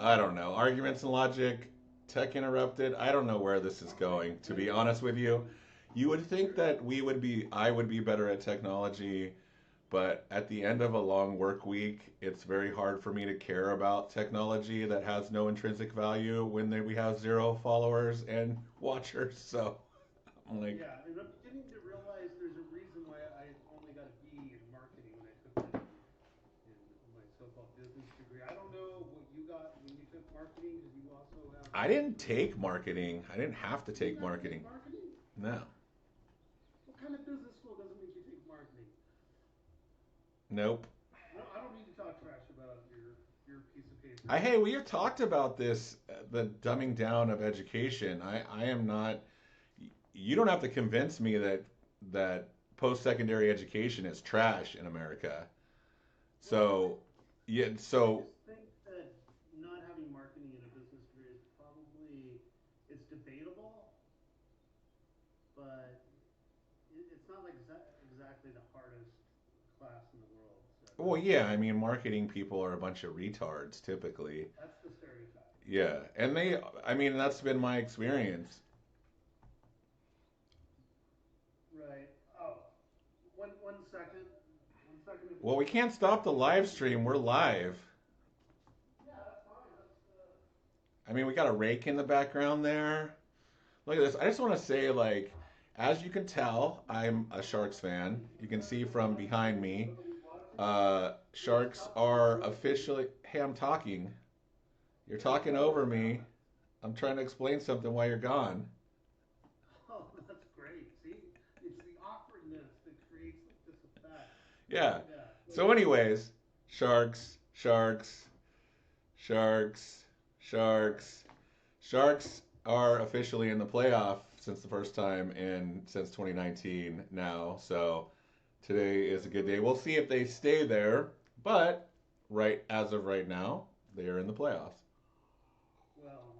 I don't know. Arguments and logic, tech interrupted. I don't know where this is going, to be honest with you. You would think that I would be better at technology, but at the end of a long work week, it's very hard for me to care about technology that has no intrinsic value when we have zero followers and watchers. So I'm like, Yeah, and I'm beginning to realize there's a reason why I only got a B in marketing when I took it in my so-called business degree. I don't know what you got when you took marketing, because you also have I didn't take marketing. I didn't have to you didn't take have to take marketing. marketing? No. What kind of business school doesn't make you take marketing? Nope. I don't mean to talk trash about your piece of paper. Hey, we have talked about this, the dumbing down of education. I am not. You don't have to convince me that post-secondary education is trash in America. Well, So, yeah. I So, just think that not having marketing in a business degree is probably it's debatable, but it's not like exactly the hardest class in the world. So well, yeah. I mean, marketing people are a bunch of retards typically. that's the stereotype. Yeah, and they. I mean, that's been my experience. Right. Oh, one second. One second. If Well, you we could can't stop the live stream. We're live. yeah, that's fine. That's I mean, we got a rake in the background there. Look at this. I just want to say, like, as you can tell, I'm a Sharks fan. You can see from behind me. Sharks are officially. Hey, I'm talking. You're talking over me. I'm trying to explain something while you're gone. oh, that's great. See, it's the awkwardness that creates like this effect. Yeah. Yeah. So So, anyways, Sharks, Sharks, Sharks, Sharks, Sharks are officially in the playoff since the first time in since 2019 now. So today is a good day. We'll see if they stay there, but right as of right now, they are in the playoffs. well,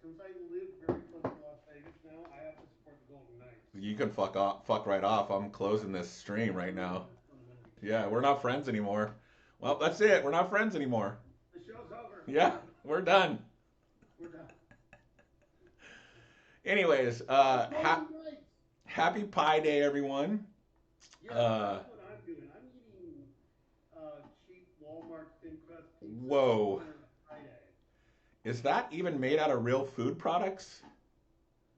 since I live very close to Las Vegas now, I have to support the Golden Knights. You can fuck off, fuck right off. I'm closing this stream right now. That's fundamentally true. Yeah, we're not friends anymore. Well, that's it. We're not friends anymore. The show's over. Yeah, we're done. We're done. Anyways, Golden Knights. happy Pie Day, everyone. Yes, Uh, that's what I'm doing. I'm eating cheap Walmart thin crust pizza whoa. on Friday. Is that even made out of real food products?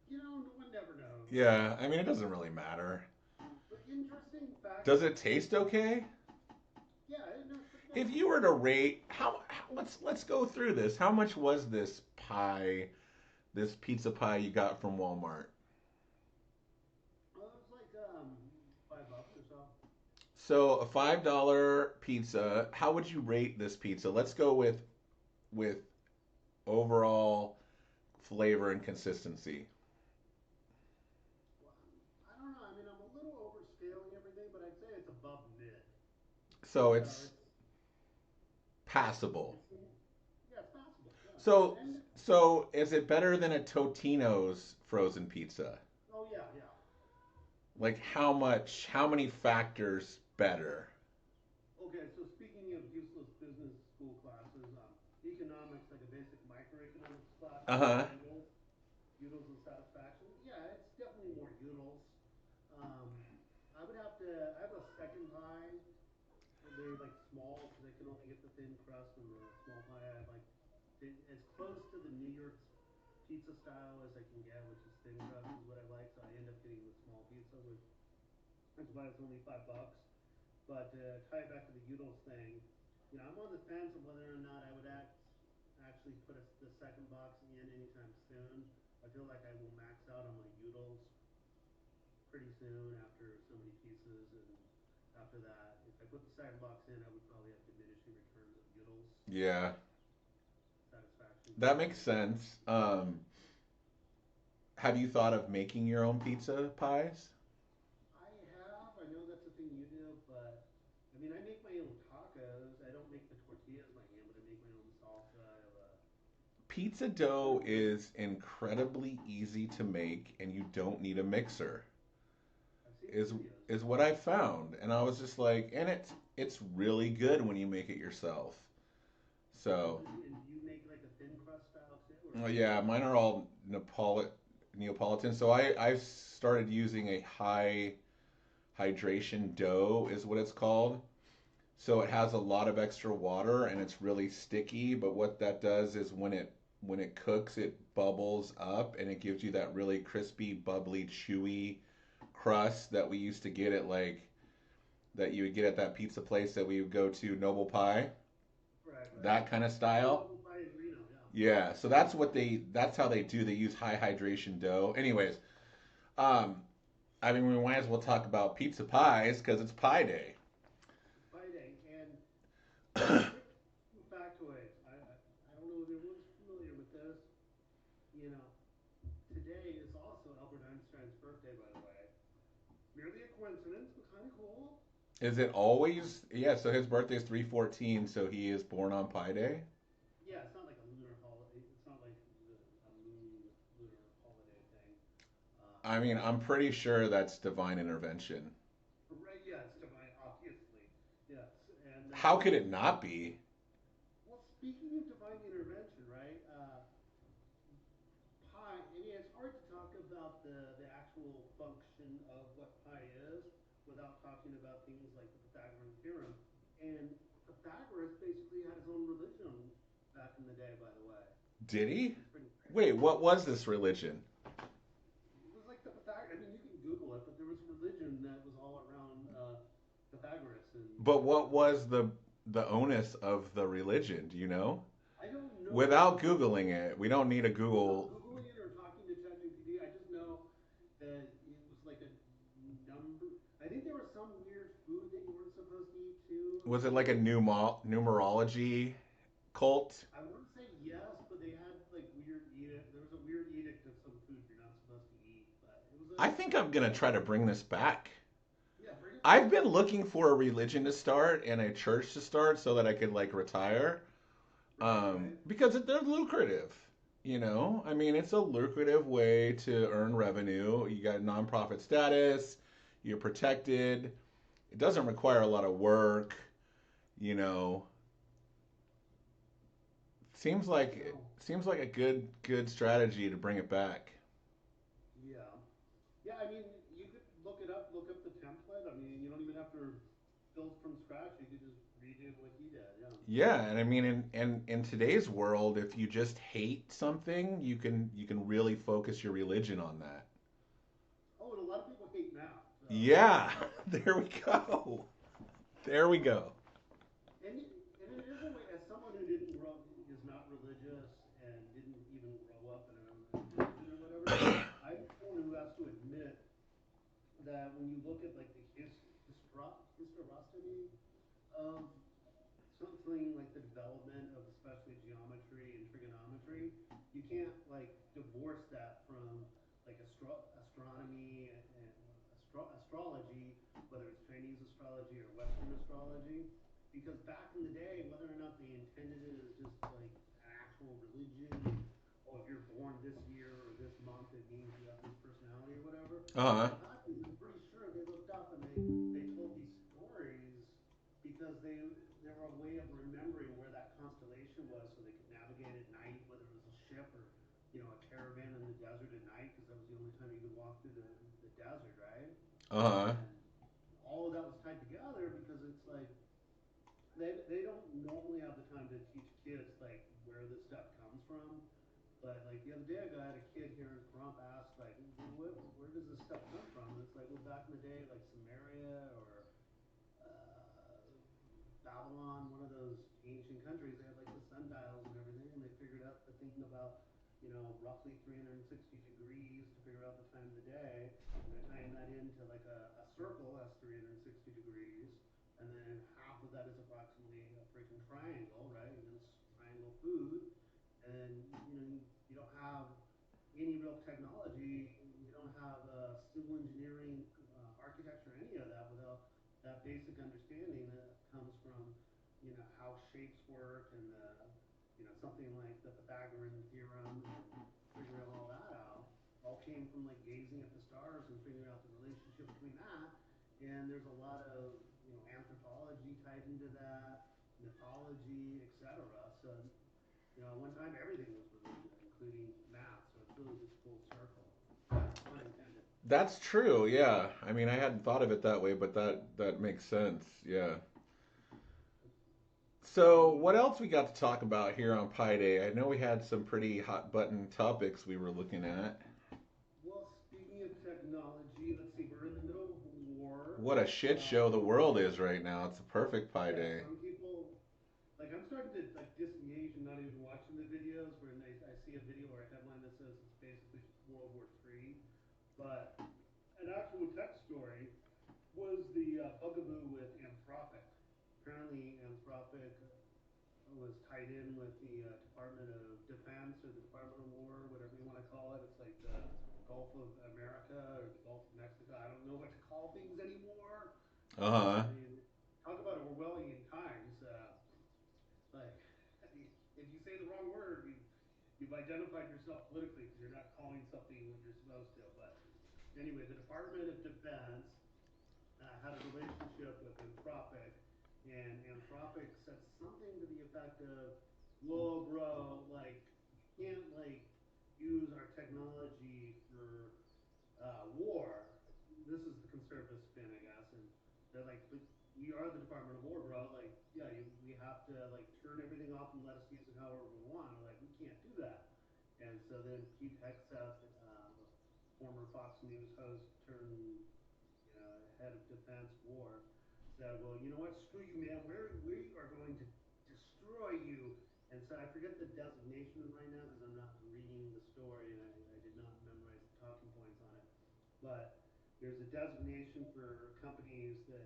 You know, one never knows. Yeah, I mean, it doesn't really matter. But interesting fact Does about it taste okay? yeah, no, it's pretty good. If you were to rate, let's go through this. How much was this pie, this pizza pie you got from Walmart? Well, it was like $5 or so. So a $5 pizza. How would you rate this pizza? Let's go with overall flavor and consistency. Well, I don't know. I mean, I'm a little overscaling everything, but I'd say it's above mid. So So it's passable. it's yeah, it's possible. Yeah, So and so is it better than a Totino's frozen pizza? oh yeah, yeah. Like how much? How many factors better? Okay, so speaking of useless business school classes, economics, like a basic microeconomics class, Uh we have huh. Udals and satisfaction. Yeah, it's definitely more Udals. Um, I would have to. I have a second pie. They're like small because I can only get the thin crust and the small pie. I have like as close to the New York pizza style as I can get, which is thin crust, is what I like. So I end up getting the small pizza, which that's why it's only $5. But to tie it back to the Udals thing, you know, I'm on the fence of whether or not I would actually put the second box in anytime soon. I feel like I will max out on my Udals pretty soon after so many pieces, and after that, if I put the second box in, I would probably have diminishing returns of Udals Yeah, satisfaction that because makes sense. Have you thought of making your own pizza pies? I have. I know that's a thing you do, but I mean, I make my own tacos. I don't make the tortillas by hand, but I make my own salsa. I have a Pizza dough is incredibly easy to make, and you don't need a mixer. I've seen the Is videos. is what I found, and I was just like, and it's really good when you make it yourself. So And do you make like Oh, or yeah, mine are all Neapolitan. So I've started using a high hydration dough is what it's called. So it has a lot of extra water and it's really sticky, but what that does is when it cooks, it bubbles up and it gives you that really crispy, bubbly, chewy crust that we used to get at like that you would get at that pizza place that we would go to, Noble Pie, right, right. that kind of Yeah, style. double pie in Reno. Yeah. Yeah, so that's how they do. They use high hydration dough. Anyways, um, I mean, we might as well talk about pizza pies because it's Pie Day. It's pie day, and quick factoid. I don't know if everyone's familiar with this. You know, today is also Albert Einstein's birthday, by the way. Merely a coincidence, but kind of cool. Is it always? Yeah, so his birthday is 3/14, so he is born on Pi Day. Yeah, it's not like a lunar holiday. It's not like a moon lunar holiday thing. I mean, I'm pretty sure that's divine intervention. Right? Yeah, it's divine, obviously. Yes, and How could it not be? well, speaking of divine intervention, right? Pi. I mean, it's hard to talk about the actual function of what pi is without talking about things like the Pythagorean theorem. And Pythagoras basically had his own religion back in the day, by the way, Did which he? is pretty Wait, crazy. what was this religion? It was like the Pythag. I mean, you can Google it, but there was a religion that was all around Pythagoras, and But what was the onus of the religion? Do you know? I don't know Without googling it, we don't need a without Google. googling it or talking to ChatGPT. I just know that it was like a number. I think there was some weird food that you weren't supposed to eat too. Was it There like was a like numerology cult? I want to say yes, but they had like weird edict. There was a weird edict of some food you're not supposed to eat, but it was a I think I'm gonna try to bring this back. yeah. Bring it I've back. been looking for a religion to start and a church to start so that I could like retire. Right, right. Because they're lucrative. You know, I mean, it's a lucrative way to earn revenue. You got nonprofit status. You're protected. It doesn't require a lot of work. You know, No. seems like a good strategy to bring it back. Yeah. Yeah, I mean, you could look it up, look up the template. I mean, you don't even have to build from scratch. You could just redo what he did. Yeah. Yeah, and I mean, in today's world, if you just hate something, you can really focus your religion on that. Oh, and a lot of people hate math. So, Yeah, there we go. There we go. and it is a way, as someone who didn't grow, is not religious and didn't even grow up in a religion or whatever, I'm someone who has to admit that when you look at like the historicity of something like the development of especially geometry and trigonometry, you can't like divorce that from like astronomy and astrology, whether it's Chinese astrology or Western astrology, because back in the day, whether or not they intended it as just like an actual religion, oh, if you're born this year or this month, it means you have this personality or whatever. Uh huh. What happened is I'm pretty sure they looked up and they told these stories because they were a way of remembering where that constellation was, so they could navigate at night, whether it was a ship or a caravan in the desert at night, because that was the only time you could walk through the desert, right? Uh huh. And all of that was tied together because it's like they don't normally have the time to teach kids like where this stuff comes from. But like the other day, I had a kid here in Pahrump ask like, where does this stuff come from? And it's like, well, back in the day, like Samaria or Babylon, one of those ancient countries, they had like the sundials and everything, and they figured out the thinking about, roughly 360 degrees to figure out the time of the day, and they're tying that into like a circle that's 360 degrees, and then half of that is approximately a freaking triangle, right? And it's triangle food, and you don't have any real technology, you don't have civil engineering, architecture, any of that without that basic understanding that comes from how shapes work and something like the Pythagorean theorem and figuring all that out all came from like gazing at the stars and figuring out the relationship between that. And there's a lot of anthropology tied into that, mythology, etc. So one time everything was religion. including math. So it's really just full circle, pun intended. That's true. Yeah. I mean, I hadn't thought of it that way, but that makes sense. Yeah. So, The what else we got to talk about here on Pi Day? I know we had some pretty hot button topics we were looking at. Well, speaking of technology, let's see. We're in the middle of a war. What a shit show the world is right now. It's a perfect Pi Yeah, Day. some people like I'm starting to like disengage and not even watching the videos. Where I see a video or a headline that says it's basically World War III, but an actual tech story was the bugaboo with Anthropic. Apparently, Anthropic was tied in with the Department of Defense or the Department of War, whatever you want to call it. It's like the Gulf of America or the Gulf of Mexico. I don't know what to call things anymore. Uh huh. I mean, talk about Orwellian times. Like, if you say the wrong word, you've identified yourself politically because you're not calling something what you're supposed to. But anyway, the Department of Defense had a relationship with Anthropic, and Anthropic said something to the effect of, "Whoa, bro, like you can't like use our technology for war." This is the conservative spin, I guess, and they're like, "But we are the Department of War, bro. Like, yeah, we have to like turn everything off and let us use it however we want. Like, we can't do that." And so then Pete Hegseth, former Fox News host turned head of defense war, said, "Well, you know what? Screw you, man. We are going to destroy you." And so I forget the designation right now because I'm not reading the story and I did not memorize the talking points on it. But there's a designation for companies that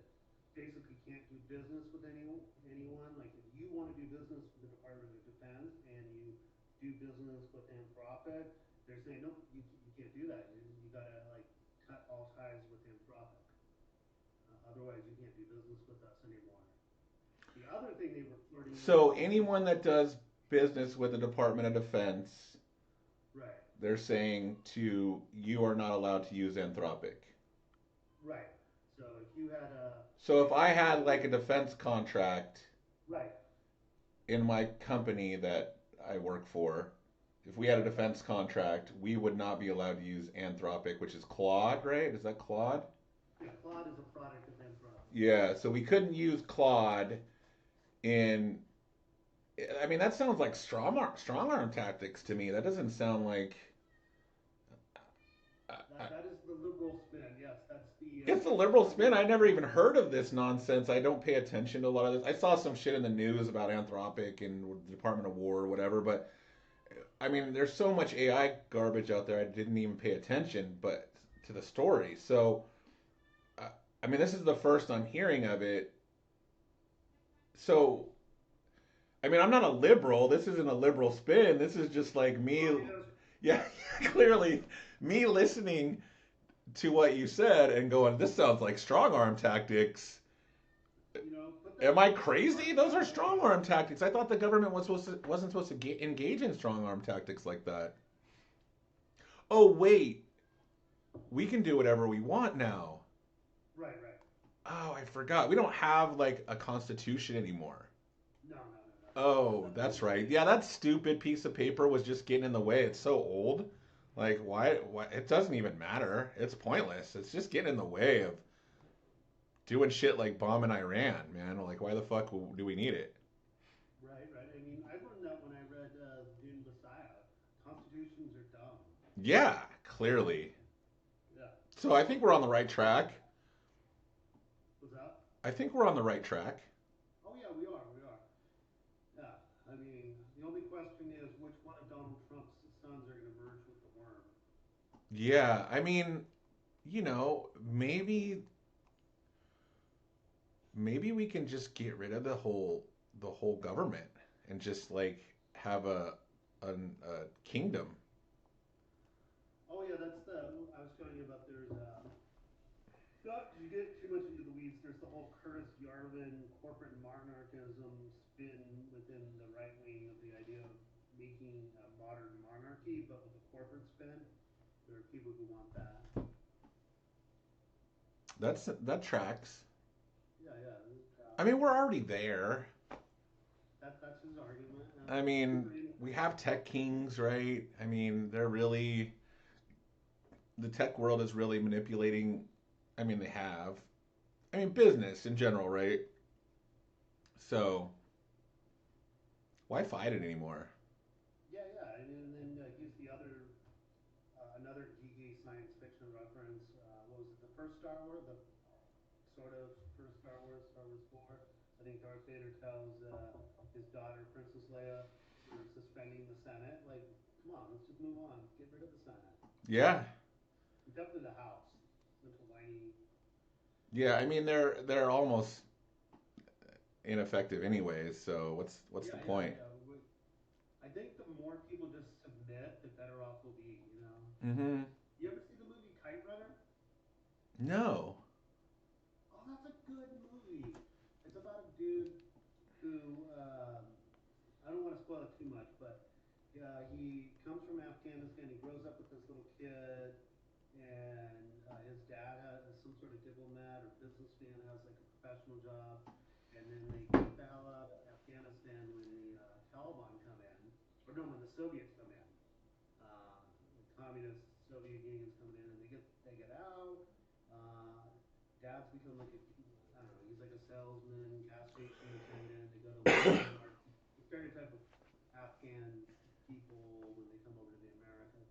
basically can't do business with anyone. Like if you want to do business with the Department of Defense and you do business with Anthropic, they're saying, nope, you can't do that. You gotta like cut all ties with Anthropic. Otherwise, you can't do business with us anymore. The other thing they were flirting with So, was anyone that does business with the Department of Defense, right, they're saying to you are not allowed to use Anthropic. right. So if you had a So, if if I you had had like a defense contract right, in my company that I work for, if we had a defense contract, we would not be allowed to use Anthropic, which is Claude, right? Is that Claude? yeah, Claude is a product of Anthropic. Yeah, so we couldn't use Claude in. I mean, that sounds like strong arm tactics to me. That doesn't sound like. That is the liberal spin. Yes, that's the It's a liberal spin. Department I of never even Defense. heard of this nonsense. I don't pay attention to a lot of this. I saw some shit in the news about Anthropic and the Department of War or whatever, but I mean, there's so much AI garbage out there. I didn't even pay attention, but to the story. So, uh, I mean, this is the first I'm hearing of it. So, I mean, I'm not a liberal. This isn't a liberal spin. This is just like me. Well, you know, Yeah, clearly me listening to what you said and going, this sounds like strong arm tactics. put Am that I put that crazy? mark Those are down strong there. arm tactics. I thought the government wasn't supposed to engage in strong arm tactics like that. Oh wait, we can do whatever we want now. Right, right. Oh, I forgot. We don't have like a constitution anymore. No, no, no, no. Oh, That that's was right. the Yeah, that stupid piece of paper was just getting in the way. It's so old. Like, why? Why? It doesn't even matter. It's pointless. It's just getting in the way of doing shit like bombing Iran, man. Like, why the fuck do we need it? right, right. I mean, I learned that when I read Dune Messiah. Constitutions are dumb. Yeah, clearly. Yeah. So I think we're on the right track. What's that? I think we're on the right track. Oh yeah, we are. We are. Yeah. I mean, the only question is which one of Donald Trump's sons are going to merge with the worm. Yeah, I mean, maybe we can just get rid of the whole government and just like have a kingdom. Oh yeah, that's the. I was telling you about. There's not to get too much into the weeds. There's the whole Curtis Yarvin corporate monarchism spin within the right wing of the idea of making a modern monarchy, but with a corporate spin. There are people who want that. That tracks. Yeah, yeah. I mean, we're already there. that's his argument. I It's mean, pretty. we have tech kings, right? I mean, they're really the tech world is really manipulating. I mean, they have. I mean, business in general, right? So why fight it anymore? Yeah, yeah, and then he's the other another geeky science fiction reference. What was it? The first Star Wars, the sort of first Star Wars 4. I think Darth Vader tells his daughter, Princess Leia, you're suspending the Senate. Like, come on, let's just move on. Get rid of the Senate. Yeah, Definitely the House. Bunch of whiny. yeah. I mean, they're almost ineffective anyways. So what's the Yeah, yeah, point? yeah. I think the more people just submit, the better off we'll be. You know. Mm-hmm. You ever see the movie Kite Runner? No. Oh, that's a good movie. It's about a dude who I don't want to spoil it too much, but he comes from Afghanistan. He grows up with this little kid, and his dad has some sort of diplomat or businessman, has like a professional job, and then they get the hell out of Afghanistan when the Taliban come in, or no, when the Soviets come in. The communist Soviet Union's coming in, and they get out. Uh, Dad's become like a I don't know. He's like a salesman, gas station attendant. They go to like Walmart. The stereotype of Afghan people when they come over to the America.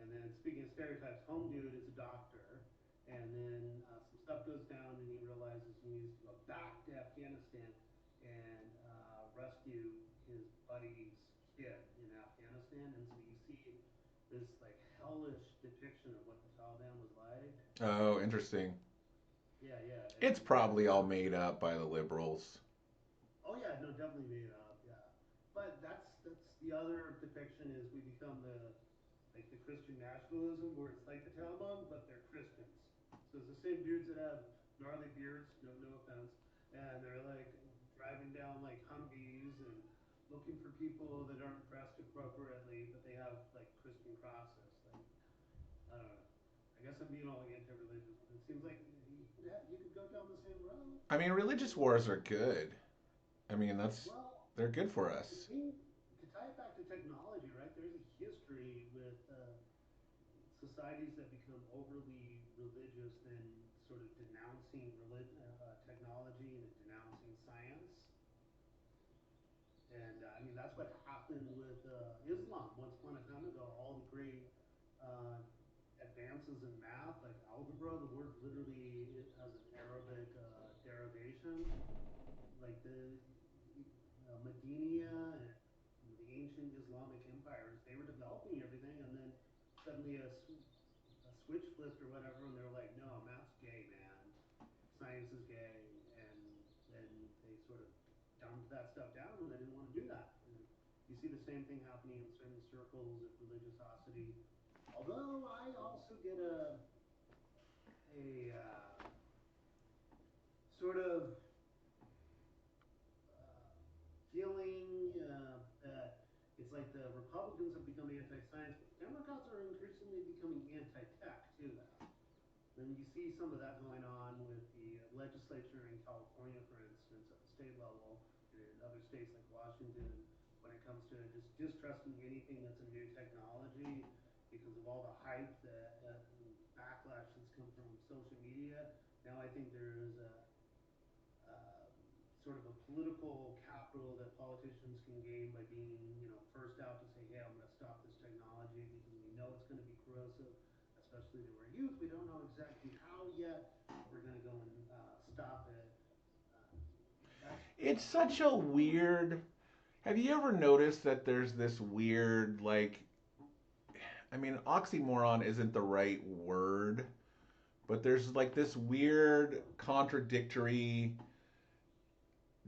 And then speaking of stereotypes, home dude is a doctor, and then some stuff goes down, and he realizes he needs to go back to Afghanistan and rescue his buddy's kid in Afghanistan. And so you see this like hellish depiction of what the Taliban was like. Oh, interesting. Yeah, yeah, It's and that's probably all made up by the liberals. oh yeah, no, definitely made up, yeah. But that's the other depiction is we become the like the Christian nationalism where it's like the Taliban, but they're Christians. So it's the same dudes that have gnarly beards, no offense, and they're like driving down like Humvees and looking for people that aren't dressed appropriately, but they have like Christian crosses. Like I don't know. I guess I'm being all anti-religious, but it seems like you could go down the same road. I mean, religious wars are good. I mean, Well, they're good for to us. me, to tie it back to technology, right? There's a history with societies that become overly religious and sort of denouncing technology and denouncing science. And I mean, that's what happened with Islam once upon a time ago. All the great uh, advances in math, like algebra, the word literally has an Arabic derivation. Like the Medina and the ancient Islamic empires, they were developing everything, and then suddenly a switch flipped or whatever, and they're like, no, math's gay, man. Science is gay, and then they sort of dumbed that stuff down, and they didn't want to do that. And you see the same thing happening in certain circles of religiosity. Although I also get a sort of feeling that it's like the Republicans have become anti-science, but the Democrats are increasingly becoming anti-tech too. Now, and you see some of that going on with the legislature in California, for instance, at the state level, and in other states like Washington, when it comes to just distrusting anything that's a new technology because of all the hype that backlash that's come from social media. Now I think there is a sort of a political capital that politicians can gain by being, first out to say, hey, I'm going to stop this technology because we know it's going to be corrosive, especially to our youth. We don't know exactly how yet, but we're going to go and stop it. Uh, that's It's such a weird. Have you ever noticed that there's this weird, like, I mean, oxymoron isn't the right word, but there's like this weird contradictory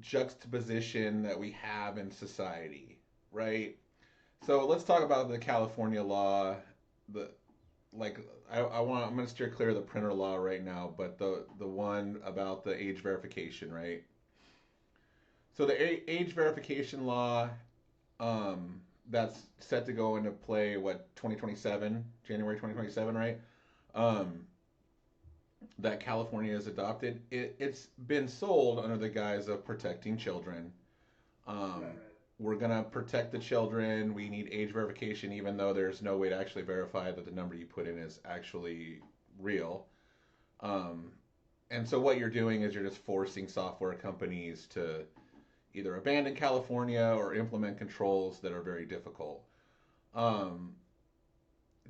juxtaposition that we have in society, right? So let's talk about the California law. The like I'm gonna steer clear of the printer law right now, but the one about the age verification, right? So the age verification law, that's set to go into play what 2027, January 2027, right? Um, that California has adopted. It's been sold under the guise of protecting children. Right, Um, right. we're going to protect the children. We need age verification, even though there's no way to actually verify that the number you put in is actually real. Um, and so what you're doing is you're just forcing software companies to either abandon California or implement controls that are very difficult. Um,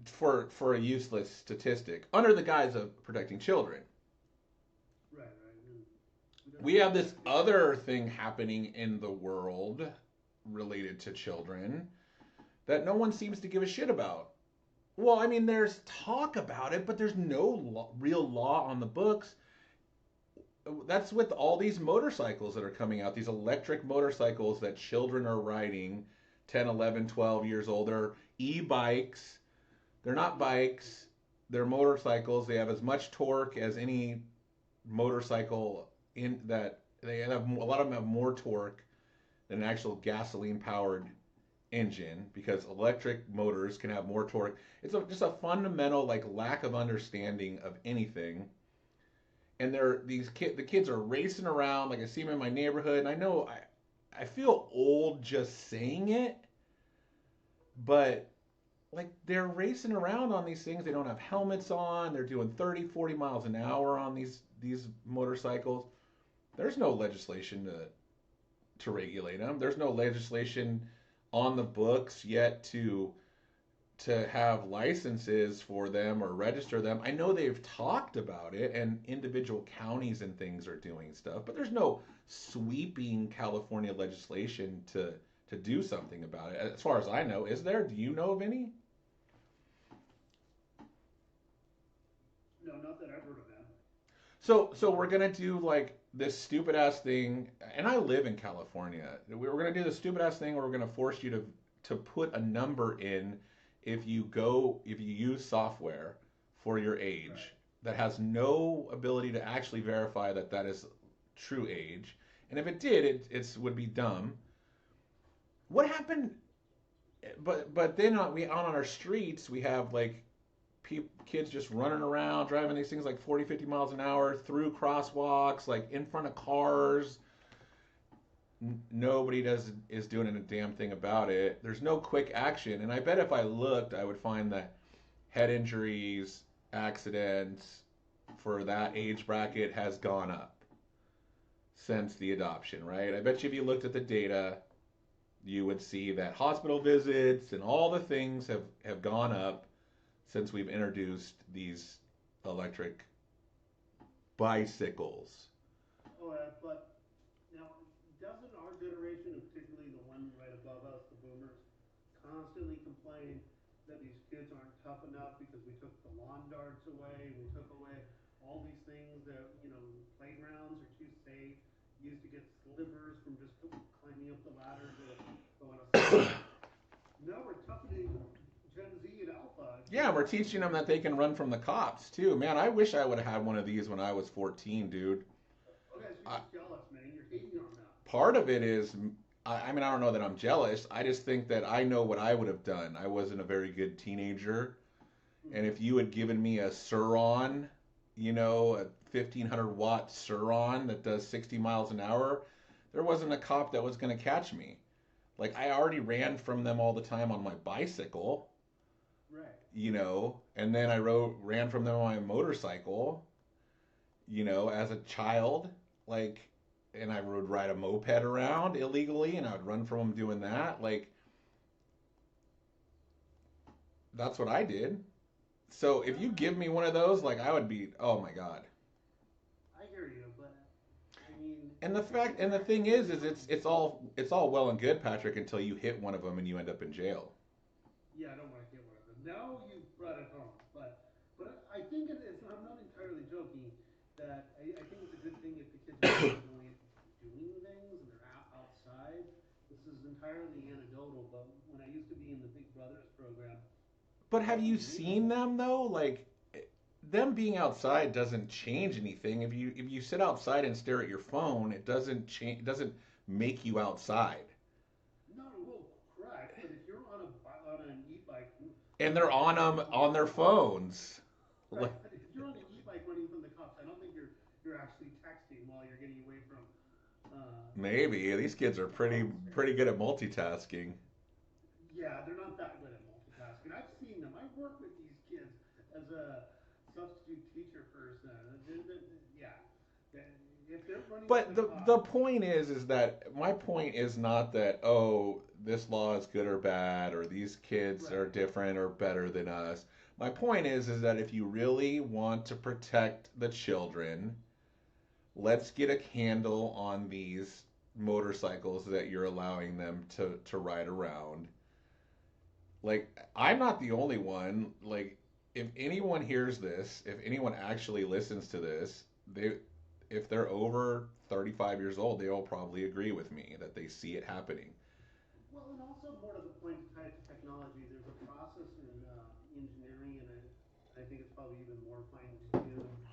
for a useless statistic under the guise of protecting children. Right, right. And we don't We have have to this protect it. other thing happening in the world related to children that no one seems to give a shit about. Well, I mean, there's talk about it, but there's no real law on the books. That's with all these motorcycles that are coming out, these electric motorcycles that children are riding 10, 11, 12 years old. They're e-bikes. They're not bikes. They're motorcycles. They have as much torque as any motorcycle in that they have a lot of them have more torque than an actual gasoline powered engine because electric motors can have more torque. It's just a fundamental like lack of understanding of anything. And the kids are racing around like I see them in my neighborhood, and I feel old just saying it, but like they're racing around on these things. They don't have helmets on. They're doing 30, 40 miles an hour on these motorcycles. There's no legislation to regulate them. There's no legislation on the books yet to have licenses for them or register them. I know they've talked about it and individual counties and things are doing stuff, but there's no sweeping California legislation to do something about it. As far as I know, is there? Do you know of any? No, not that I've heard of that. So we're gonna do like this stupid ass thing, and I live in California. We're gonna do this stupid ass thing where we're gonna force you to put a number in if you use software for your Right. age that has no ability to actually verify that that is true age, and if it did, it would be dumb. What happened? But then on our streets we have like kids just running around driving these things like 40, 50 miles an hour through crosswalks like in front of cars. Nobody does is doing a damn thing about it. There's no quick action, and I bet if I looked I would find that head injuries, accidents for that age bracket has gone up since the adoption, right? I bet you if you looked at the data you would see that hospital visits and all the things have gone up since we've introduced these electric bicycles. Oh, but now, doesn't our generation, and particularly the one right above us, the boomers, constantly complain that these kids aren't tough enough because we took the lawn darts away, we took away all these things that, playgrounds are too safe. You used to get slivers from just climbing up the ladder to go on a slide. Now we're toughening Gen Z and Alpha Yeah, kids we're up teaching to, them that they can run from the cops too. Man, I wish I would have had one of these when I was 14, dude. okay, so you're I, just jealous, man. You're hating on them. part of it is, I mean, I don't know that I'm jealous. I just think that I know what I would have done. I wasn't a very good teenager. And Mm-hmm. if you had given me a Suron, a 1500-watt Suron that does 60 miles an hour, there wasn't a cop that was going to catch me. Like, I already ran from them all the time on my bicycle, Right. and then ran from them on my motorcycle, as a child. Like, and I would ride a moped around illegally and I would run from them doing that. Like, that's what I did. So if you give me one of those, like, I would be, oh my God. I hear you, but I mean, And the thing is it's all well and good, Patrick, until you hit one of them and you end up in jail. yeah, I don't want to get one of them. Now you brought it home, but I think it's. I'm not entirely joking. That I think it's a good thing if the kids are actually going doing things and they're outside. This is entirely anecdotal, but when I used to be in the Big Brothers program, But have up you in Reno, seen them though? Like, them being outside doesn't change anything. If you sit outside and stare at your phone, it doesn't change. It doesn't make you outside. not well, correct, but if you're on an e-bike And they're on running them from the on their cops, phones. right? But if you're on an e-bike running from the cops, I don't think you're actually texting while you're getting away from Maybe these kids are That's all I'm pretty saying. good at multitasking. Yeah, they're not that good at multitasking. I've seen them. I work with these kids as a substitute teacher person. Yeah, if they're running to But the the clock, point is that my point is not that, oh, this law is good or bad, or these kids are right? different or better than us. My point is that if you really want to protect the children, let's get a handle on these motorcycles that you're allowing them to ride around. Like, I'm not the only one. Like, if anyone hears this, if anyone actually listens to this, they if they're over 35 years old, they will probably agree with me that they see it happening. Well, and also more to the point, to tie it to technology, there's a process in engineering, and I think it's probably even more fine-tuned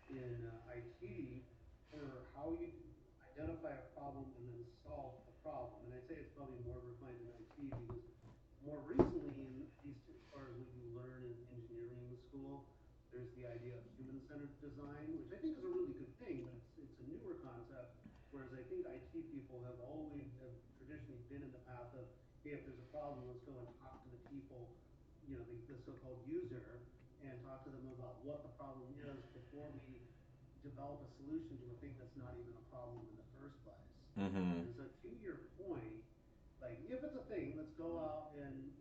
in IT for how you identify a problem and then solve the problem. And I'd say it's probably more refined in IT because more recently, in at least as far as what you learn in engineering school, there's the idea of human-centered design, which I think is a really good thing, but it's a newer concept. Whereas I think IT people have traditionally been in the path of, hey, if there's a problem, let's go and talk to the people, the so-called user, and talk to them about what the problem is before we develop a solution to a thing that's not even a problem in the first place. Mm-hmm. And so to your point, like if it's a thing, let's go out and these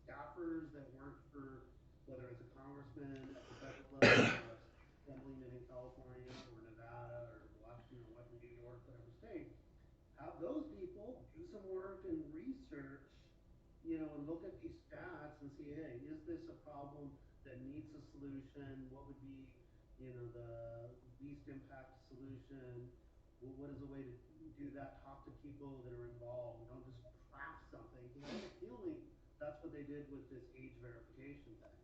staffers that work for whether it's a congressman at the federal level or a assemblyman in California or Nevada or Washington or what New York, whatever state, have those people do some work and research, and look at these stats and see, hey, is this a problem that needs a solution? What would be, the least impact solution? What is a way to do that? Talk to people that are involved. Don't just draft something. Because I have a feeling that's what they did with this age verification thing.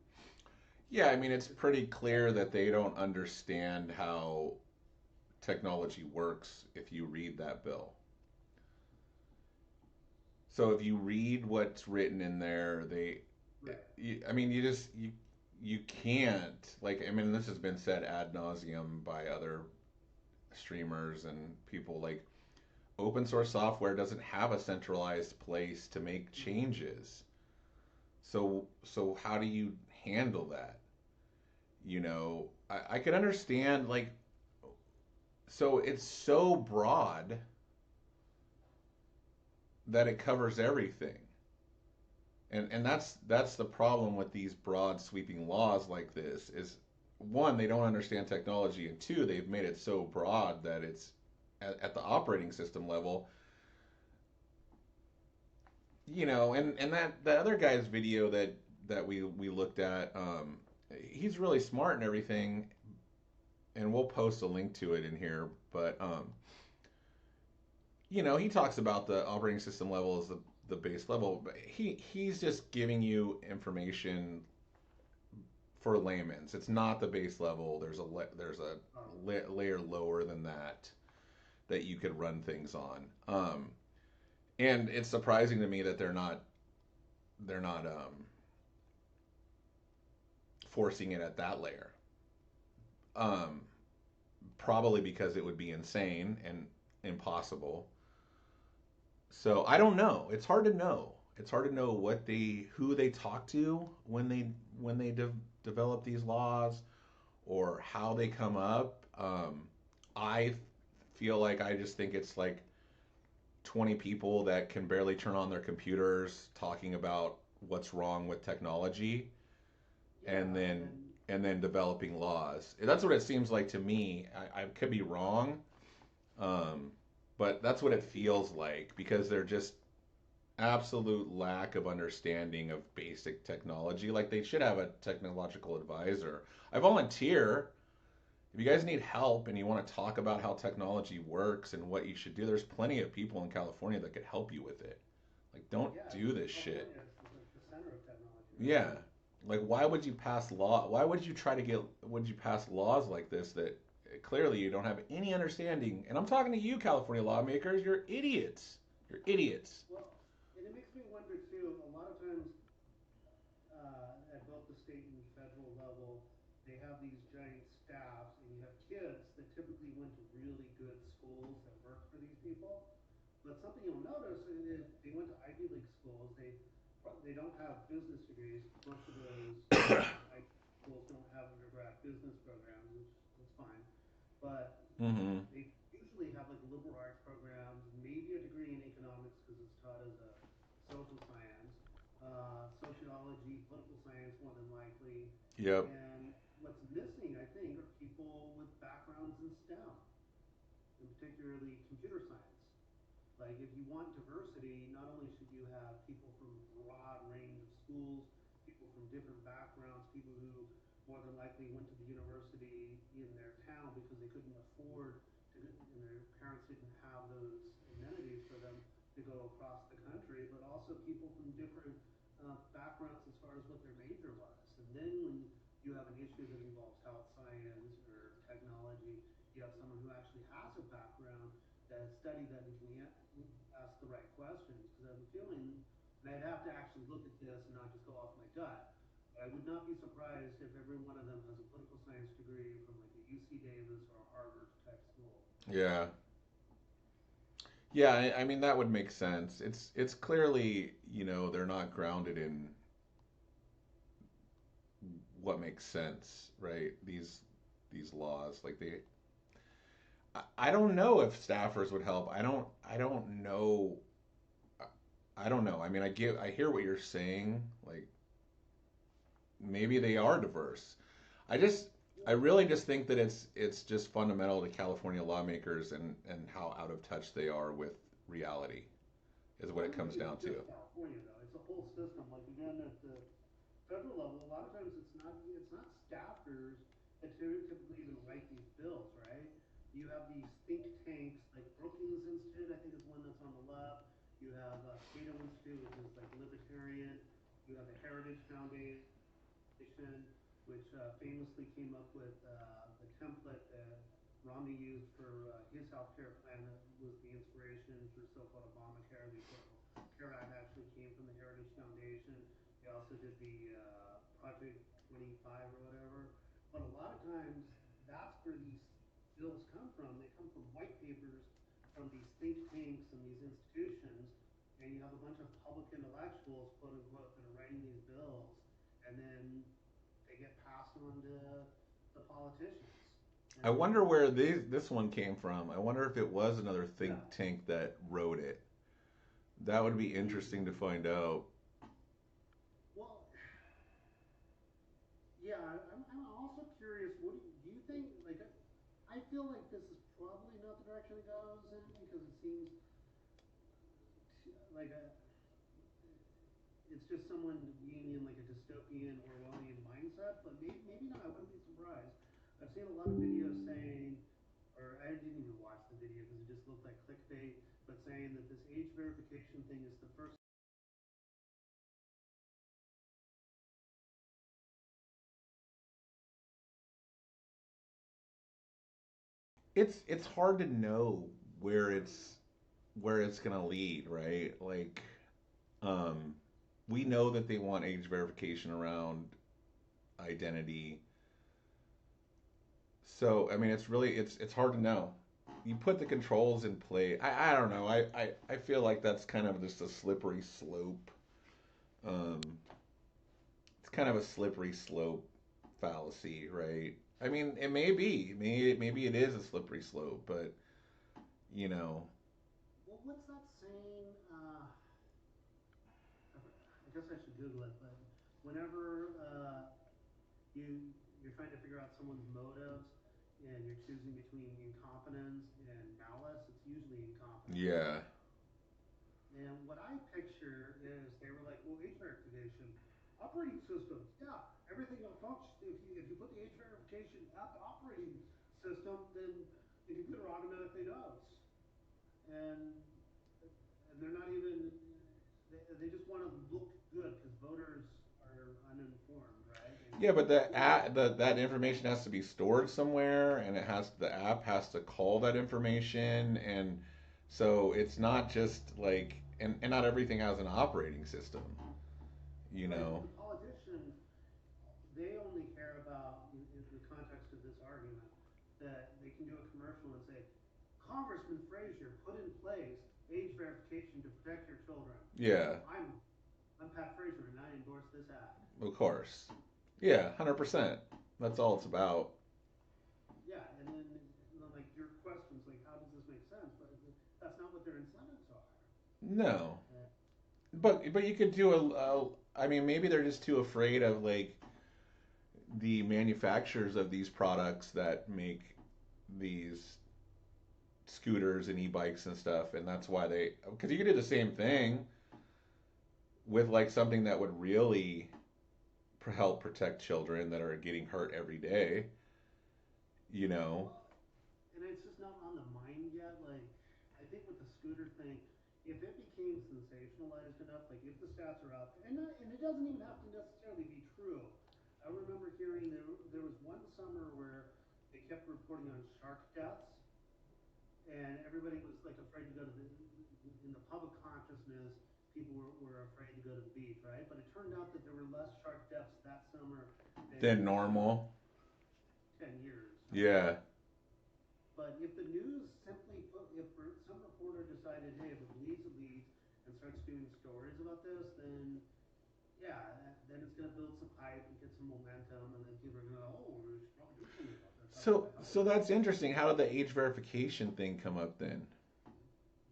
Yeah, I mean, it's It's like pretty clear that they don't understand how technology works if you read that bill. So if you read what's written in there, right. I mean, you can't, like, I mean, this has been said ad nauseum by other streamers and people, like, open source software doesn't have a centralized place to make Mm-hmm. changes. So how do you handle that? I could understand, like, so it's so broad that it covers everything. And that's the problem with these broad sweeping laws like this is, one, they don't understand technology, and two, they've made it so broad that it's at the operating system level. And that other guy's video that we looked at, he's really smart and everything, and we'll post a link to it in here. But he talks about the operating system level as the base level, but he's just giving you information for layman's. It's not the base level. There's a layer lower than that you could run things on. And it's surprising to me that they're not forcing it at that layer. Um, Probably because it would be insane and impossible. So I don't know. It's hard to know. It's hard to know who they talk to when they develop these laws or how they come up. I feel like I just think it's like 20 people that can barely turn on their computers talking about what's wrong with technology, and Yeah, then and then developing laws. That's what it seems like to me. I could be wrong, um, but that's what it feels like because they're just absolute lack of understanding of basic technology. Like they should have a technological advisor. I volunteer. If you guys need help and you want to talk about how technology works and what you should do, there's plenty of people in California that could help you with it. Like, don't yeah. do this shit. California is the center of technology, right? Yeah. Like, why would you pass law? Why would you try to get? Would you pass laws like this that clearly you don't have any understanding? And I'm talking to you, California lawmakers. You're idiots. You're idiots. Well, and it makes me wonder too. A lot of times, at both the state and federal level, they have these giant staffs, and you have kids that typically went to really good schools that work for these people. But something you'll notice is they went to Ivy League schools. They don't have business degrees. Most of those Ivy League schools don't have undergrad business programs, which is fine. But Mm-hmm. they usually have like liberal arts programs, maybe a degree in economics because it's taught as a social science, sociology, political science more than likely. Yep. And what's missing, I think, are people with backgrounds in STEM, and particularly computer science. Like, if you want diversity, not only should you have people from a broad range of schools, people from different backgrounds, people who more than likely went to the university in their town because they couldn't afford to, and their parents didn't have those amenities for them to go across the country, but also people from different backgrounds as far as what their major was. And then when you have an issue that involves health science or technology, you have someone who actually has a background that has studied that and can ask the right questions. Because I have a feeling, and I'd have to actually look at this and not just go off my gut, but I would not be surprised if every one of them has a political science degree from like a UC Davis or a Harvard type school. Yeah. Yeah, I mean that would make sense. It's clearly, they're not grounded in what makes sense, right? These laws. Like I don't know if staffers would help. I don't know. I don't know. I mean, I hear what you're saying. Like maybe they are diverse. I just I really just think that it's just fundamental to California lawmakers and how out of touch they are with reality is what I it don't comes think down it's to. just California though. It's a whole system. Like again, at the federal level, a lot of times it's not staffers that typically even write these bills, right? You have these think tanks like Brookings Institute, I think is one that's on the left. You have Cato Institute, which is like libertarian. You have the Heritage Foundation, which famously came up with the template that Romney used for his health care plan that was the inspiration for so-called Obamacare. The Affordable Care Act actually came from the Heritage Foundation. They also did the Project 25 or whatever. But a lot of times, that's where these bills come from. They come from white papers from these think tanks and these institutions, and you have a bunch of public intellectuals, quote unquote, that are writing these bills, and then they get passed on to the politicians. I And wonder then, where this one came from. I wonder if it was another think yeah, tank that wrote it. That would be maybe. interesting to find out. Well, yeah, I'm also curious. What do you think? Like, I feel like this is probably not the direction it goes in because it seems like it's just someone being in like a dystopian Orwellian mindset. But maybe not. I wouldn't be surprised. I've seen a lot of videos saying, or I didn't even watch the video because it just looked like clickbait, but saying that this age verification thing is the first step in a It's hard to know where it's gonna lead, right? Like, um, we know that they want age verification around identity. So I mean, it's hard to know. You put the controls in play. I don't know. I feel like that's kind of just a slippery slope. Um, it's kind of a slippery slope fallacy, right? I mean, it may be. Maybe it is a slippery slope, but you know, well, what's that saying? I guess I should Google it, but whenever you're trying to figure out someone's motives and you're choosing between incompetence and malice, it's usually incompetence. yeah, And what I picture is they were like, well, age verification, operating systems, yeah, everything will function. If you put the age verification at the operating system, then the computer automatically knows. And and they're not even they just want to look good because voters are uninformed, right? yeah. But They want to that information has to be stored somewhere, and the app has to call that information, and so it's not just like and not everything has an operating system, you right, but know. the politicians they only care about in the context of this argument that they can do a commercial and say Congressman Frazier put in place age verification to protect your children. Yeah, I'm I'm Pat Fraser, and I endorse this act. of course. Yeah, 100%. That's all it's about. Yeah, and then like your questions, like how does this make sense? But that's not what their incentives are. No. Uh, But you could do I mean, maybe they're just too afraid of like the manufacturers of these products that make these scooters and e-bikes and stuff, and that's why they, because you could do the same thing with like something that would really help protect children that are getting hurt every day, you know. well, and it's just not on the mind yet. Like, I think with the scooter thing, if it became sensationalized enough, like if the stats are out there, and it doesn't even have to necessarily be true. I remember hearing there was one summer where they kept reporting on shark deaths, and everybody was like afraid to go to the in the public consciousness. People were afraid to go to the beach, right? But it turned out that there were less shark deaths that summer than Than any summer normal. 10 years. Yeah. But if the news simply put, if some reporter decided, hey, if it bleeds, it leads, and starts doing stories about this, then yeah, then it's going to build some hype and get some momentum, and then people are going to, oh, we should probably do something about this. How can So I help? so that's interesting. How did the age verification thing come up then?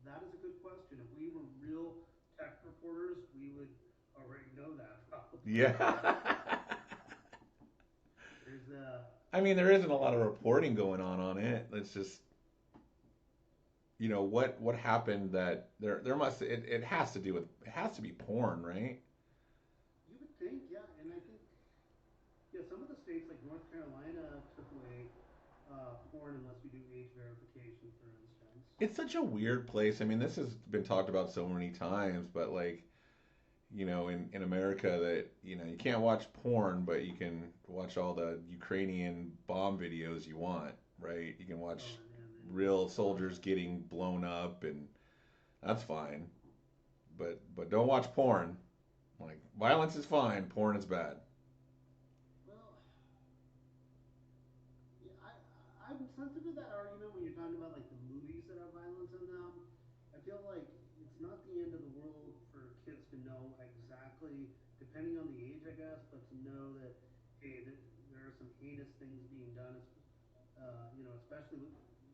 That is a good question. If we were real tech reporters, we would already know that probably. Yeah. There's a I mean, there isn't a lot of reporting going on it. It's just, what happened that there must it has to do with, it has to be porn, right? you would think, yeah, and I think yeah, some of the states like North Carolina took away porn unless you do age verification, for instance. It's such a weird place. I mean, this has been talked about so many times, but like, in America that, you can't watch porn, but you can watch all the Ukrainian bomb videos you want, right? You can Oh, watch and real soldiers getting blown up, and that's fine. But don't watch porn. Like, violence is fine, porn is bad. well, yeah, I'm sensitive to that argument when you're talking about like the movies that have violence in them. I feel like it's not the end of the world for kids to know exactly, depending on the age, I guess, but to know that hey, there are some heinous things being done. Especially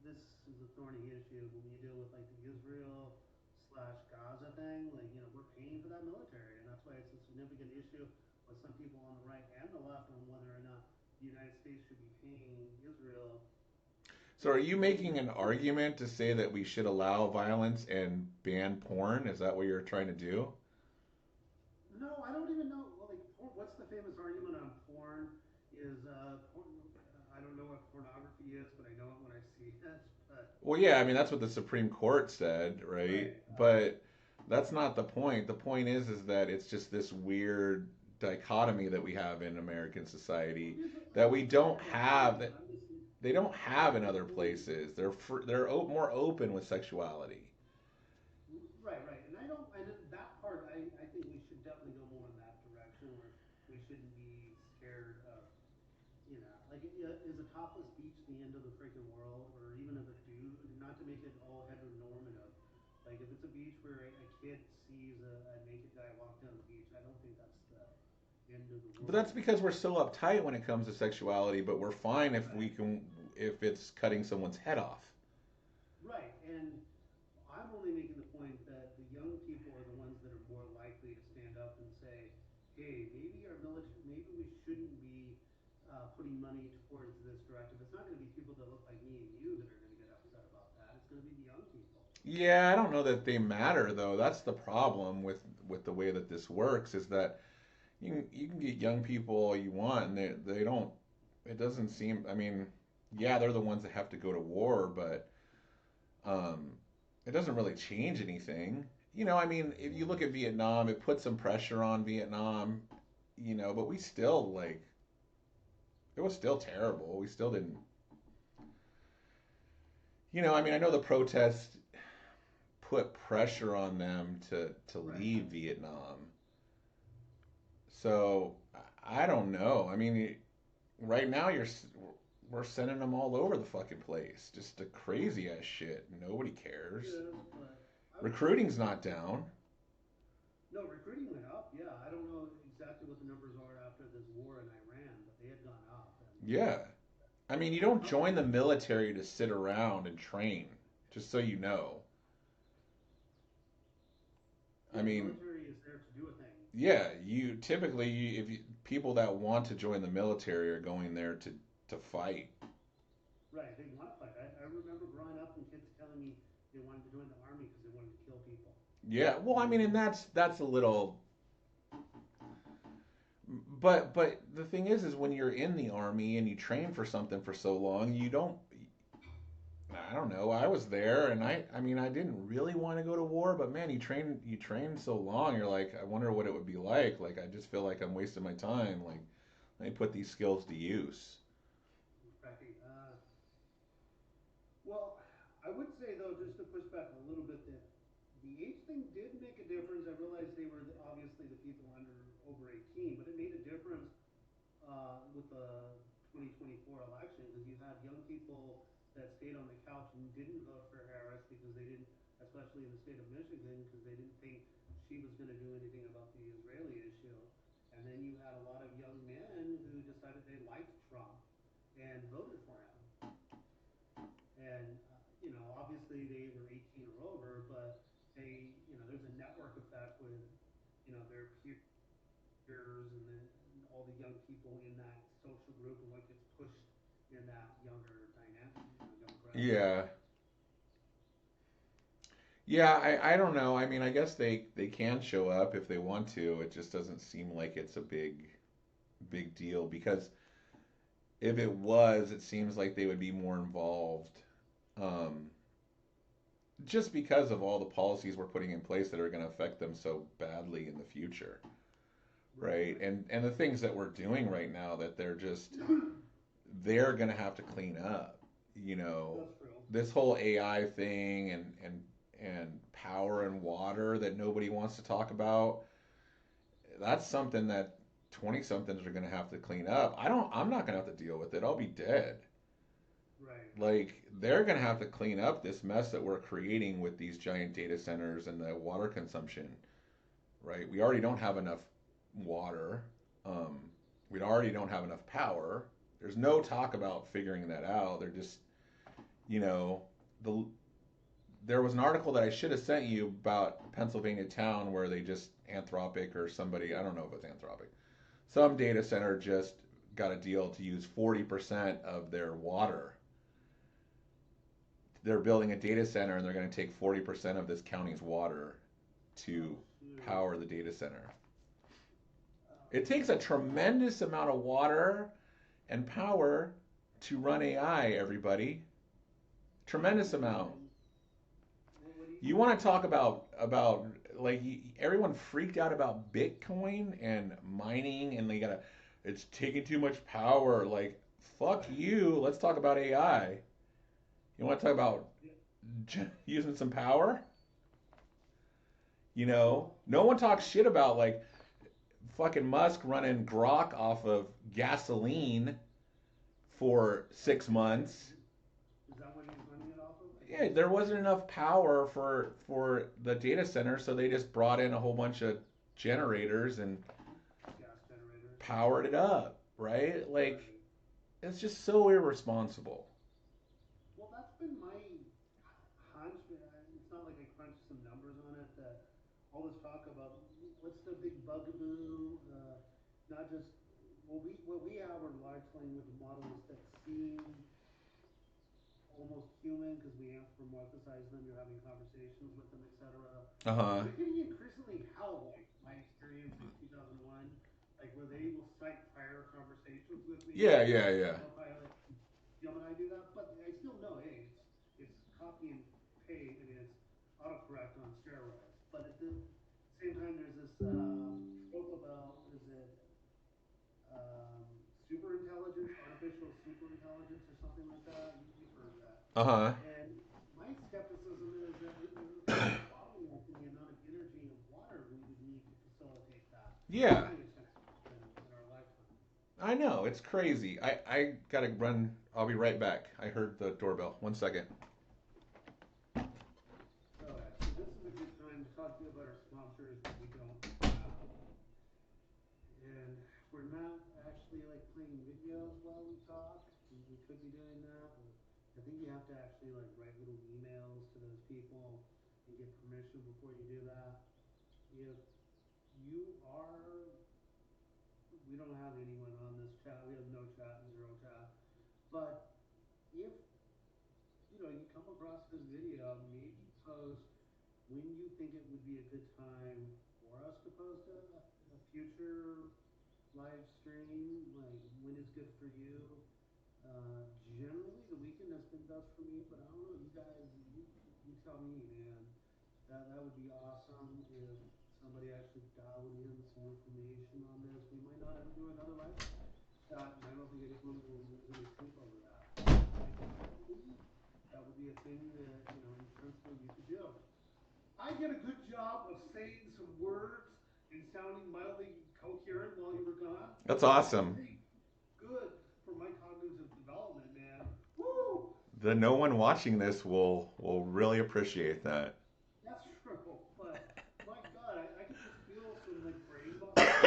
this is a thorny issue when you deal with like the Israel slash Gaza thing. Like we're paying for that military, and that's why it's a significant issue with some people on the right and the left on whether or not the United States should be paying Israel So are you making billions. an argument to say that we should allow violence and ban porn? Is that what you're trying to do? No, I don't even know. Well, like, what's the famous argument on porn? I don't know what pornography is, but I know it when I see it. But Well, yeah, I mean that's what the Supreme Court said, right? right, But that's not the point. The point is that it's just this weird dichotomy that we have in American society I that we don't understand that have, dichotomy. that they don't have in other places. They're more open with sexuality. Right, right, and I don't. And that part, I think we should definitely go more in that direction where we shouldn't be scared of, like, is a topless beach the end of the freaking world, or even of a dude? Not to make it all heteronormative. Like, if it's a beach where a kid sees a naked guy walk down the beach, I don't think that's the end of the But that's world. because we're so uptight when it comes to sexuality, but we're fine Right, if it's cutting someone's head off. right, and I'm only making the point that the young people are the ones that are more likely to stand up and say, "Hey, maybe our military, maybe we shouldn't be putting money towards this directive." It's not going to be people that look like me and you that are going to get upset about that. It's going to be the young people. Yeah, I don't know that they matter though. That's the problem with the way that this works, is that you can get young people all you want, and they don't. It doesn't seem. I mean, yeah, they're the ones that have to go to war, but um, it doesn't really change anything. I mean, if you look at Vietnam, it put some pressure on Vietnam, but we still like, it was still terrible. We still didn't. I mean, I know the protests put pressure on them to Right. leave Vietnam. So I don't know. I mean, right now we're sending them all over the fucking place. Just the crazy ass shit. Nobody It cares. is, but I would say Recruiting's not down. no, recruiting went up. Yeah, I don't know exactly what the numbers are after this war in Iran, but they had gone up. And Yeah. I mean, you don't how join the military to sit around and train, just so you know. I yeah, the mean, military is there to do a thing. yeah, you typically, if you, people that want to join the military are going there to fight. Right, they want to fight. I remember growing up and kids telling me they wanted to join the army because they wanted to kill people. Yeah, well, I And mean, and that's a little, but the thing is when you're in the army and you train for something for so long, you don't. I don't know. I was there, and I mean, I didn't really want to go to war, but man, you train so long. You're like, I wonder what it would be like. Like, I just feel like I'm wasting my time. Like, let me put these skills to use. right, well, I would say though, just to push back a little bit, that the age thing did make a difference. I realized they were obviously the people under over 18, but it made a difference with the 2024 election because you had young people that stayed on the couch and didn't vote for Harris because they didn't, especially in the state of Michigan, because they didn't think she was going to do anything about the Israeli issue. And then you had a lot of young men who decided they liked Trump and voted for him. And obviously they were 18 or over, but there's a network effect with their peers and all the young people in that social group and what gets pushed in that younger dynamic, young crowd. Yeah, yeah. I don't know. I mean, I guess they can show up if they want to. It just doesn't seem like it's a big deal because if it was, it seems like they would be more involved. Um, just because of all the policies we're putting in place that are going to affect them so badly in the future, Right, right? right. And the things that we're doing right now that they're going to have to clean up. You know, That's true. this whole AI thing and power and water that nobody wants to talk about. That's something that 20 somethings are going to have to clean up. I'm not going to have to deal with it. I'll be dead. Right. Like, they're going to have to clean up this mess that we're creating with these giant data centers and the water consumption, right? We already don't have enough water. Um, we already don't have enough power. There's no talk about figuring that out. They're just, you know, the there was an article that I should have sent you about a Pennsylvania town where they just Anthropic or somebody, I don't know if it's Anthropic, some data center just got a deal to use 40% of their water. They're building a data center and they're going to take 40% of this county's water to Oh shoot. power the data center. Oh It takes a man. tremendous amount of water and power to run AI, everybody. Yeah, Tremendous no amount. kidding. What do you You think? want to talk about like everyone freaked out about Bitcoin and mining and they got to it's taking too much power. Like fuck Right. you. Let's talk about AI. You want to talk about Yeah. using some power? Well, No one talks shit about like fucking Musk running Grok off of gasoline for oh, 6 months. is that what he's running it off of? I Yeah, didn't there see wasn't that. enough power for the data center, so they just brought in a whole bunch of generators and Gas generators. powered it up, right? Like Right. it's just so irresponsible. Well, that's been my hunch. It's not like I crunched some numbers on it. That all this talk about what's the big bugaboo? Not just what we have are large language models that seem almost human because we anthropomorphize them. You're having conversations with them, etc. Uh And huh. they're getting increasingly hell-like. My experience in 2001, like where they will cite prior conversations with me, Yeah, like yeah, yeah. Copilot, Gemini do that, but I still know, hey, it's copy and paste. I mean, it's autocorrect on steroids. But at the same time, there's this trope about what is it? Super intelligence, artificial super intelligence, or something like that. You've heard that. Uh huh. And my skepticism is that we're kind of bottlenecking the amount of energy and water we would need to facilitate that. I Yeah, think it's going to happen in our lifetime. I know it's crazy. I gotta run I'll be right back. I heard the doorbell. 1 second. Alright, so this is a good time to talk to you about our sponsors that we don't have. And we're not actually like playing videos while we talk. We could be doing that. I think you have to actually like write little emails to those people and get permission before you do that. If you are, we don't have anyone on this chat. We have no chat and zero chat. But if you come across this video, maybe post when you think it would be a good time for us to post a future live stream, like when is good for you. Generally, the weekend has been best for me, but I don't know. You guys, you tell me, man. That would be awesome if somebody actually dialed in some information on this. We might not ever do another live chat, and I don't think anyone will lose any sleep over that. But ideally, that would be a thing that in principle, you could do. I did a good job of saying some words and sounding mildly coherent while you were gone. That's That's awesome. pretty good for my cognitive development, man. Woo! The no one watching this will really appreciate that. That's true. But my God, I could just feel some like brain muscles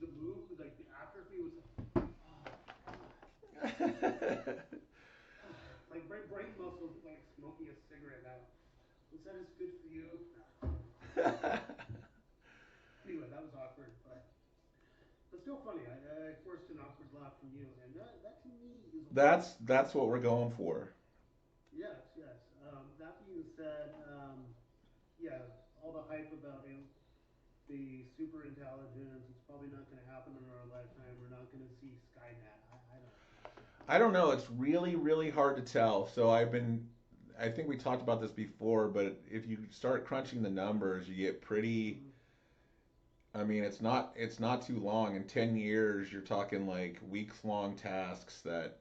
the move, like the atrophy was like, oh like brain muscles like smoking a cigarette now. Was that as good for you? No. Anyway, that was awkward, but still funny. I forced an awkward laugh from you, and that to me is awesome. That's what we're going for. Yes, yes. That being said, yeah, all the hype about the super intelligence, it's probably not going to happen in our lifetime. We're not going to see Skynet. I don't think so. I don't know. It's really, really hard to tell. I think we talked about this before, but if you start crunching the numbers, you get pretty. Mm-hmm. I mean, it's not too long. In 10 years, you're talking like weeks long tasks that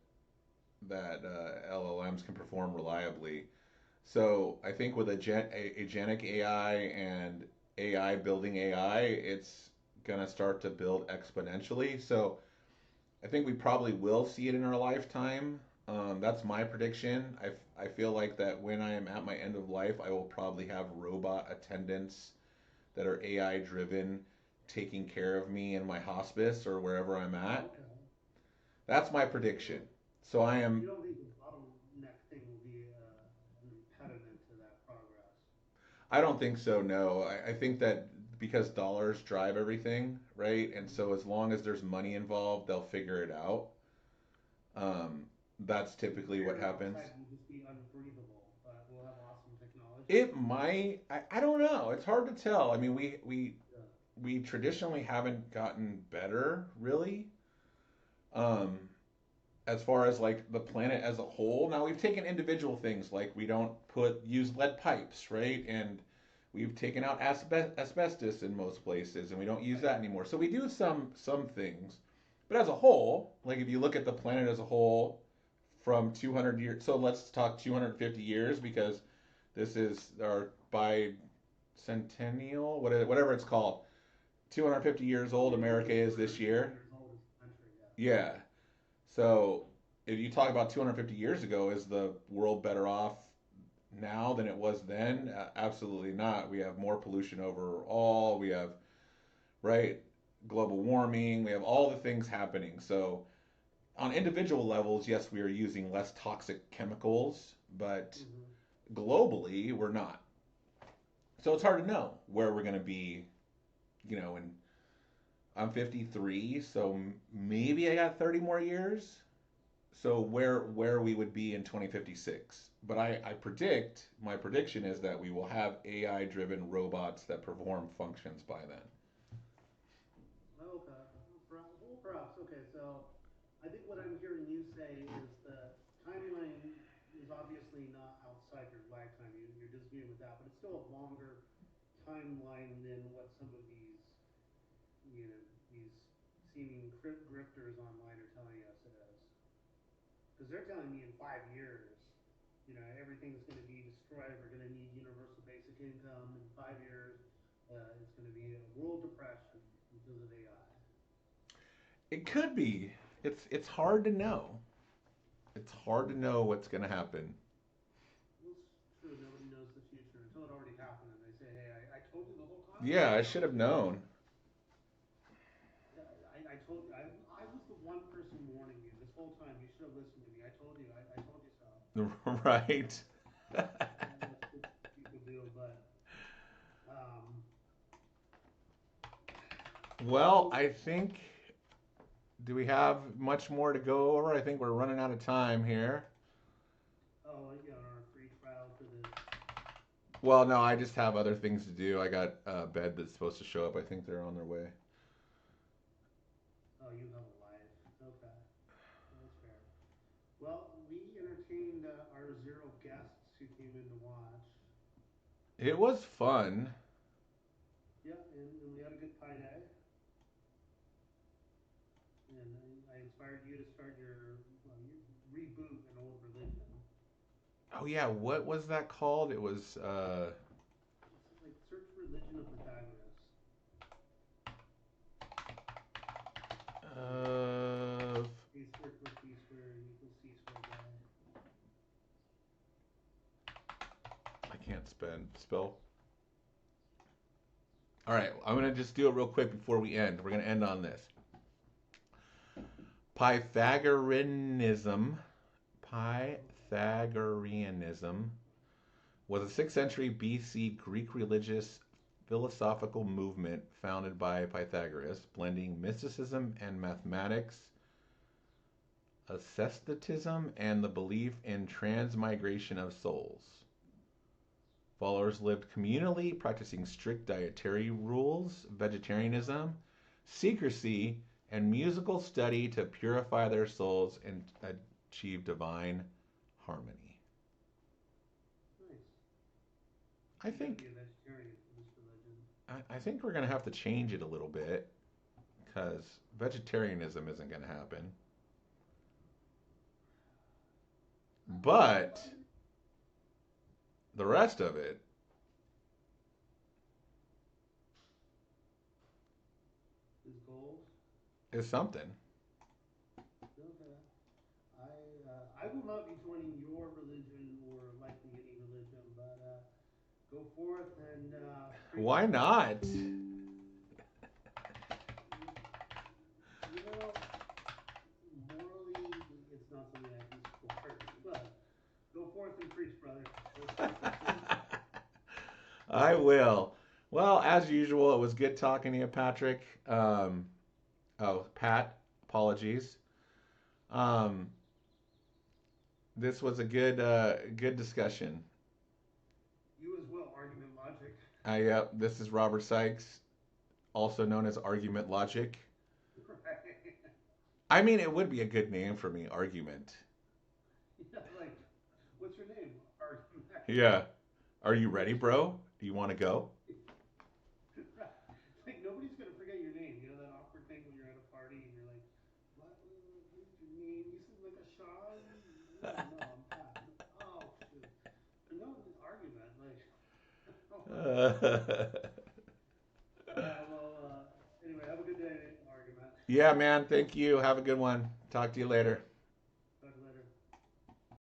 LLMs can perform reliably. So I think with agentic AI and AI building AI, it's gonna start to build exponentially. So I think we probably will see it in our lifetime. That's my prediction. I feel like that when I am at my end of life, I will probably have robot attendants that are AI driven taking care of me in my hospice or wherever I'm at. Okay. That's my prediction. So I You am. don't think the bottleneck thing will be an impediment to that progress? I don't think so. No, I think that because dollars drive everything, right? And Mm-hmm. so as long as there's money involved, they'll figure it out. Um, that's typically what Figuring happens. outside will just be unbreathable, but we'll have awesome technology. It might. I don't know. It's hard to tell. I mean, Yeah. we traditionally haven't gotten better, really. Um, as far as like the planet as a whole. Now we've taken individual things like we don't use lead pipes, right? And we've taken out asbestos in most places, and we don't use Right. that anymore. So we do some things, but as a whole, like if you look at the planet as a whole from 200 years, so let's talk 250 years because this is our bicentennial, whatever it's called. 250 years old We're America is this 250 year. years old as a country, yes. Yeah. So if you talk about 250 years ago, is the world better off now than it was then? Absolutely not. We have more pollution overall. We have, right, global warming. We have all the things happening. So on individual levels, yes, we are using less toxic chemicals, but Mm-hmm. globally, we're not. So it's hard to know where we're going to be, and I'm 53, so maybe I got 30 more years. So where we would be in 2056. But I predict my prediction is that we will have AI driven robots that perform functions by then. Okay. Well, perhaps. Okay, so I think what I'm hearing you say is the timeline is obviously not outside your lifetime. You're disagreeing with that, but it's still a longer timeline than what some of these seeming grifters online are telling us it is. Because they're telling me in 5 years, everything's going to be destroyed. We're going to need universal basic income in 5 years. It's going to be a world depression because of AI. It could be. It's hard to know. it's hard to know what's going to happen. Well, it's true. Nobody knows the future until it already happened, and they say, "Hey, I told you the whole time. Yeah, I You know, should have known. yeah, I told you. I was the one person warning you this whole time. You should have listened to me. I told you. I told you so." Right. That's what people do, but um, Well, so I think, do we have much more to go over? I think we're running out of time here. yeah, on our free trial to this. Well, no, I just have other things to do. I got a bed that's supposed to show up. I think they're on their way. Oh, you have a life. Okay, that's fair. Well, we entertained our zero guests who came in to watch. It was fun. Yeah, and we had a good pie day. And I inspired you to start your reboot an old religion. Oh yeah, what was that called? It was It's like search religion of Pythagoras. uh A squared plus b squared equals c squared y. I can't spell. All right, I'm gonna just do it real quick before we end. We're gonna end on this. Pythagoreanism, Pythagoreanism was a 6th century BC Greek religious philosophical movement founded by Pythagoras, blending mysticism and mathematics, asceticism, and the belief in transmigration of souls. Followers lived communally, practicing strict dietary rules, vegetarianism, secrecy, and musical study to purify their souls and achieve divine harmony. Nice. I You got to think be a vegetarian for this religion. I think we're gonna have to change it a little bit because vegetarianism isn't gonna happen. But the rest of it His goals. is something. Okay. I will not be joining your religion or likely any religion, but go forth and preach, Why brother. not? You know, morally, it's not something I can support, but go forth and preach, brother. Let's see some fruit. I will. Well, as usual, it was good talking to you, Patrick. Oh, Pat, apologies. Um, this was a good discussion. You as well, argument logic. Yep, this is Robert Sykes, also known as Argument Logic. Right. I mean, it would be a good name for me, Argument. Yeah, like, what's your name? Argument. Yeah. Are you ready, bro? Do you want to go? Like, nobody's going to forget your name. You know that awkward thing when you're at a party and you're like, what? What's your name? You seem like a Sean? No, no, I'm Pat. Oh, shoot. No, this argument. Like, oh my God. Well, anyway, have a good day, argument. Yeah, man. Thank you. Have a good one. Talk to you later.